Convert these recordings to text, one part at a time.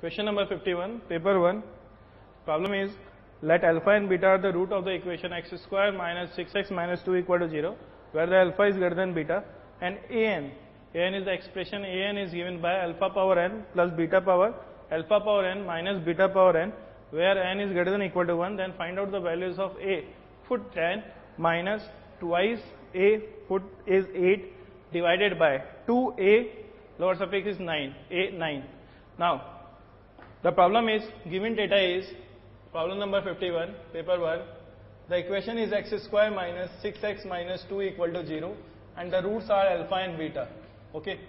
Question number 51, paper 1. Problem is, let alpha and beta are the root of the equation x square minus 6x minus 2 equal to 0, where the alpha is greater than beta, and an is the expression an is given by alpha power n plus beta power alpha power n minus beta power n, where n is greater than or equal to 1. Then find out the values of a. Put 10 minus twice a, put is 8 divided by 2a, lower suffix is 9, a 9. Now the problem is, given data is, problem number 51, paper 1, the equation is x square minus 6x minus 2 equal to 0, and the roots are alpha and beta. Okay,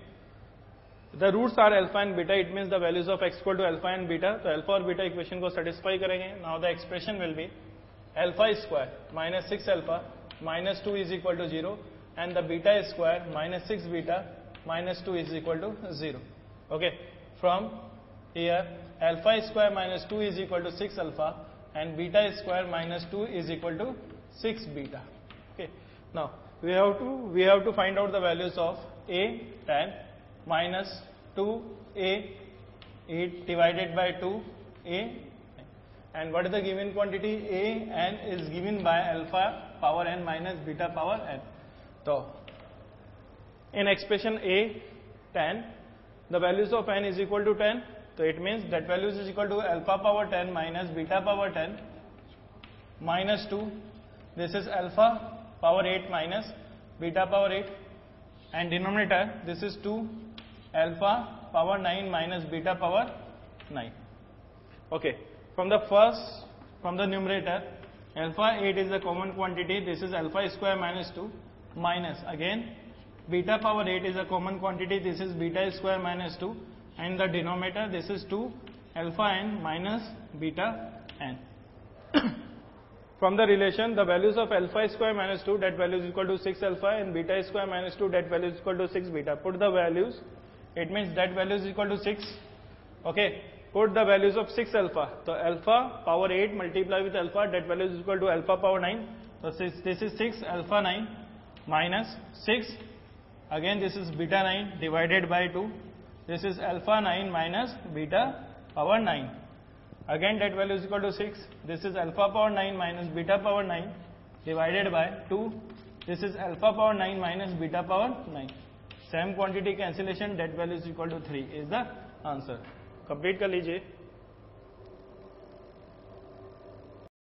the roots are alpha and beta, it means the values of x equal to alpha and beta. So alpha और beta equation को satisfy करेंगे. Now the expression will be alpha square minus 6 alpha minus 2 is equal to 0, and the beta square minus 6 beta minus 2 is equal to 0. Okay, from here alpha square minus 2 is equal to 6 alpha, and beta square minus 2 is equal to 6 beta. Okay, now we have to find out the values of a 10 minus 2a 8 divided by 2a, and what is the given quantity? A n is given by alpha power n minus beta power n. So in expression a 10, the values of n is equal to 10, so it means that values is equal to alpha power 10 minus beta power 10 minus 2, this is alpha power 8 minus beta power 8, and denominator this is 2 alpha power 9 minus beta power 9. Okay, from the numerator, alpha 8 is the common quantity, this is alpha square minus 2 minus again beta power 8 is a common quantity, this is beta square minus 2, and the denominator this is 2 alpha n minus beta n. From the relation, the values of alpha square minus 2, that value is equal to 6 alpha, and beta square minus 2, that value is equal to 6 beta. Put the values, it means that value is equal to 6. Okay, put the values of 6 alpha. So alpha power 8 multiply with alpha, that value is equal to alpha power 9. So this is 6 alpha 9 minus 6, again this is beta 9 divided by 2, this is alpha 9 minus beta power 9. Again that value is equal to 6, this is alpha power 9 minus beta power 9 divided by 2, this is alpha power 9 minus beta power 9. Same quantity cancellation, that value is equal to 3 is the answer. Complete कर लीजिए.